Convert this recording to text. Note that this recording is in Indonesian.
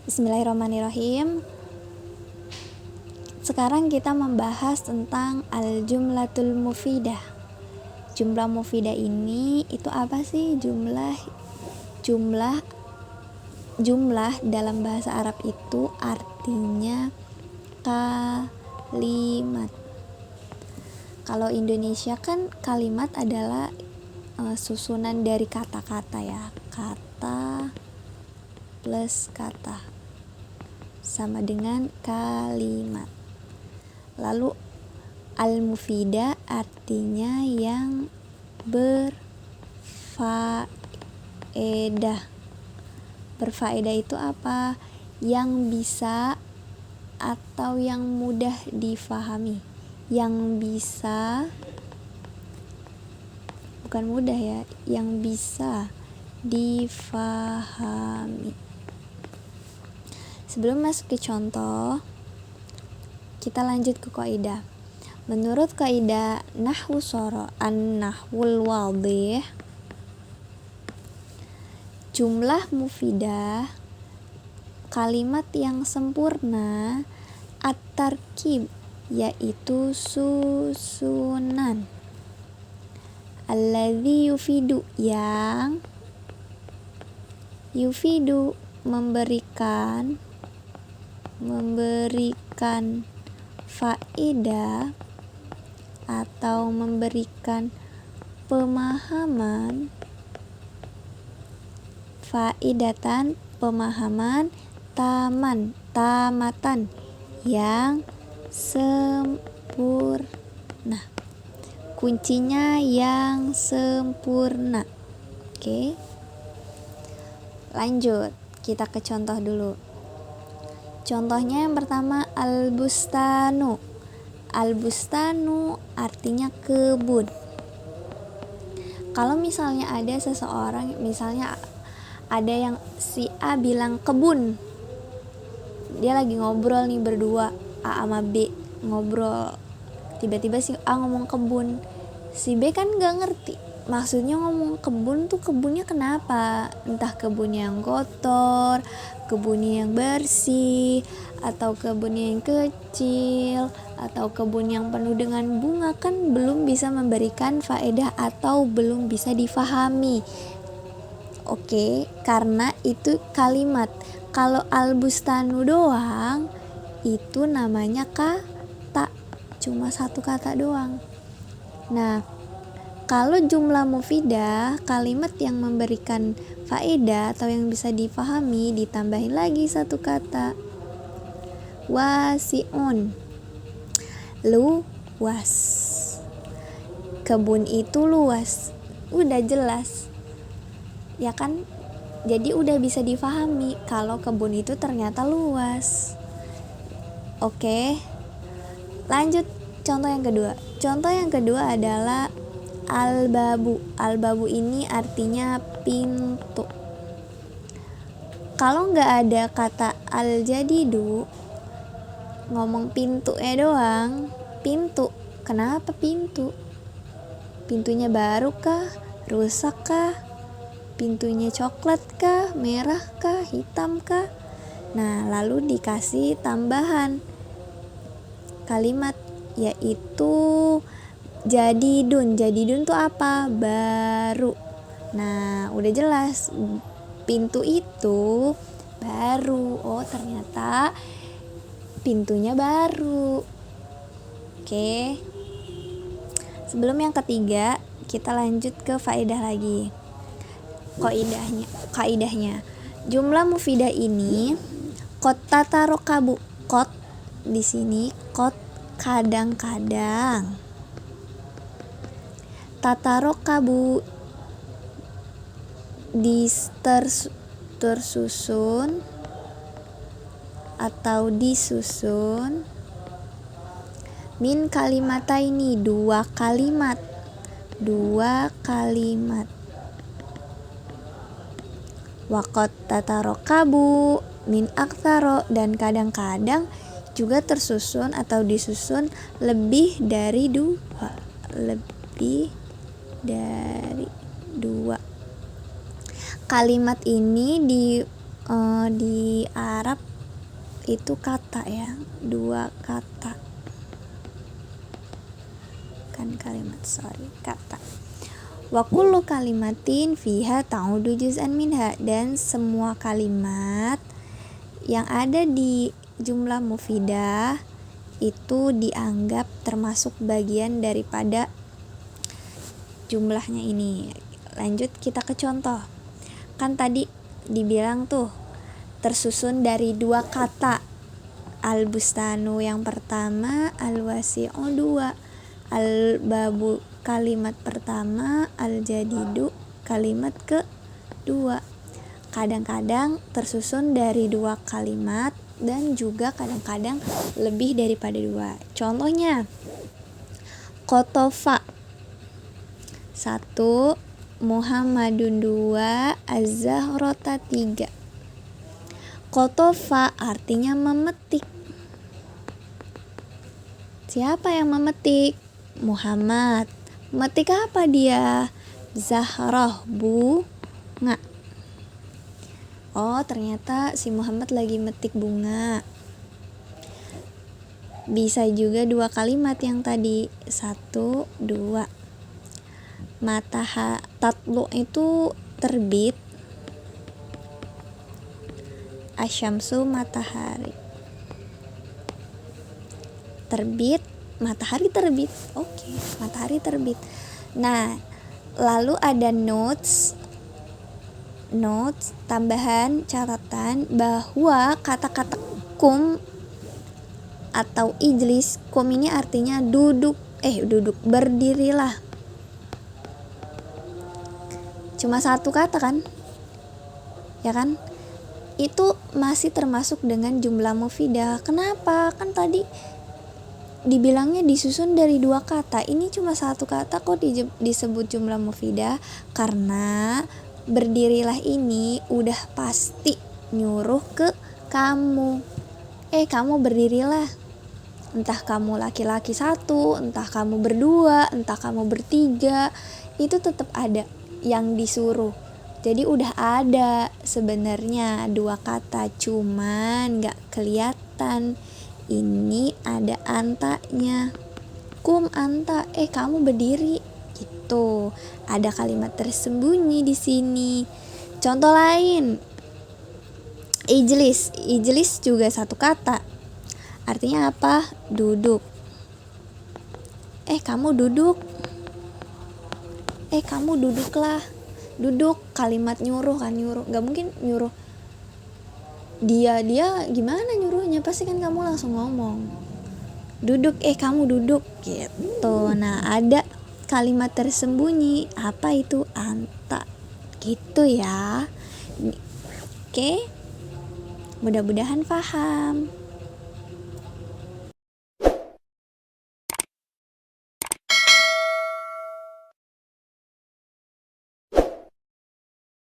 Bismillahirrahmanirrahim. Sekarang kita membahas tentang al-jumlatul mufidah. Jumlah mufidah ini itu apa sih? Jumlah dalam bahasa Arab itu artinya kalimat. Kalau Indonesia kan kalimat adalah susunan dari kata-kata ya, kata plus kata sama dengan kalimat. Lalu al-mufidah artinya yang berfaedah. Berfaedah itu apa? Yang bisa atau yang mudah difahami. Yang bisa, bukan mudah ya, yang bisa difahami. Sebelum masuk ke contoh, kita lanjut ke kaidah. Menurut kaidah nahwu shara an-nahwul wadih, jumlah mufidah, kalimat yang sempurna, at-tarkib, yaitu susunan, alladzi yufidu, yang yufidu, memberikan faedah atau memberikan pemahaman, faedatan, pemahaman, tamatan, yang sempurna. Kuncinya yang sempurna. Oke. Lanjut, kita ke contoh dulu. Contohnya yang pertama al-bustanu. Al-bustanu artinya kebun. Kalau misalnya ada seseorang, misalnya ada yang si A bilang kebun, dia lagi ngobrol nih berdua, A sama B ngobrol, tiba-tiba si A ngomong kebun, si B kan gak ngerti maksudnya ngomong kebun tuh kebunnya kenapa, entah kebunnya yang kotor, kebunnya yang bersih, atau kebunnya yang kecil, atau kebun yang penuh dengan bunga, kan belum bisa memberikan faedah atau belum bisa difahami. Oke, karena itu kalimat. Kalau al-bustanu doang, itu namanya kata, cuma satu kata doang. Nah, kalau jumlah mufidah, kalimat yang memberikan faedah atau yang bisa difahami, ditambahin lagi satu kata, wasi'un, luas. Kebun itu luas, udah jelas ya kan, jadi udah bisa difahami kalau kebun itu ternyata luas. Oke, lanjut contoh yang kedua. Contoh yang kedua adalah al-babu. Al-babu ini artinya pintu. Kalau nggak ada kata al-jadidu, ngomong pintu doang, pintu. Kenapa pintu? Pintunya baru kah? Rusak kah? Pintunya coklat kah? Merah kah? Hitam kah? Nah, lalu dikasih tambahan kalimat, yaitu jadidun. Jadidun tuh apa? Baru. Nah, udah jelas pintu itu baru. Oh, ternyata pintunya baru. Oke. Sebelum yang ketiga, kita lanjut ke faedah lagi. Kaidahnya. Jumlah mufidah ini qad tatarokabu. Qad di sini qad kadang-kadang. Tatarokabu tersusun atau disusun min kalimataini, dua kalimat. Waqad tatarokabu min aktsaro, dan kadang-kadang juga tersusun atau disusun lebih dari dua. Kalimat ini Di Arab itu kata ya, 2 kata, kan kalimat, kata. Wa kullu kalimatin fiha ta'udu juz'an minha, dan semua kalimat yang ada di jumlah mufidah itu dianggap termasuk bagian daripada jumlahnya ini. Lanjut kita ke contoh. Kan tadi dibilang tuh tersusun dari 2 kata. Al-bustanu yang pertama, al-wasi'u 2, al-babu kalimat pertama, al-jadidu kalimat kedua. Kadang-kadang tersusun dari 2 kalimat dan juga kadang-kadang lebih daripada 2. Contohnya, Kotofa 1, Muhammadun 2, Az-Zahrota 3. Kotofa artinya memetik. Siapa yang memetik? Muhammad. Memetik apa dia? Zahrah, bunga. Oh, ternyata si Muhammad lagi metik bunga. Bisa juga 2 kalimat yang tadi, 1, 2. Tatlu itu terbit, asyamsu matahari. Terbit, matahari terbit. Oke, matahari terbit. Nah, lalu ada notes tambahan catatan bahwa kata-kata kum atau ijlis, kum ini artinya duduk, berdirilah. Cuma 1 kata kan? Ya kan? Itu masih termasuk dengan jumlah mufidah. Kenapa? Kan tadi dibilangnya disusun dari 2 kata. Ini cuma 1 kata kok disebut jumlah mufidah, karena berdirilah ini udah pasti nyuruh ke kamu. Kamu berdirilah. Entah kamu laki-laki 1, entah kamu berdua, entah kamu bertiga, itu tetap ada yang disuruh. Jadi udah ada sebenarnya 2 kata, cuman gak kelihatan. Ini ada antanya. Kum anta, kamu berdiri gitu. Ada kalimat tersembunyi di sini. Contoh lain, ijlis juga 1 kata. Artinya apa? Duduk. Kamu duduk. Kamu duduklah. Duduk, kalimat nyuruh kan, nggak mungkin nyuruh dia gimana nyuruhnya, pasti kan kamu langsung ngomong duduk, kamu duduk gitu. Nah, ada kalimat tersembunyi, apa itu? Anta gitu ya. Oke, mudah-mudahan paham.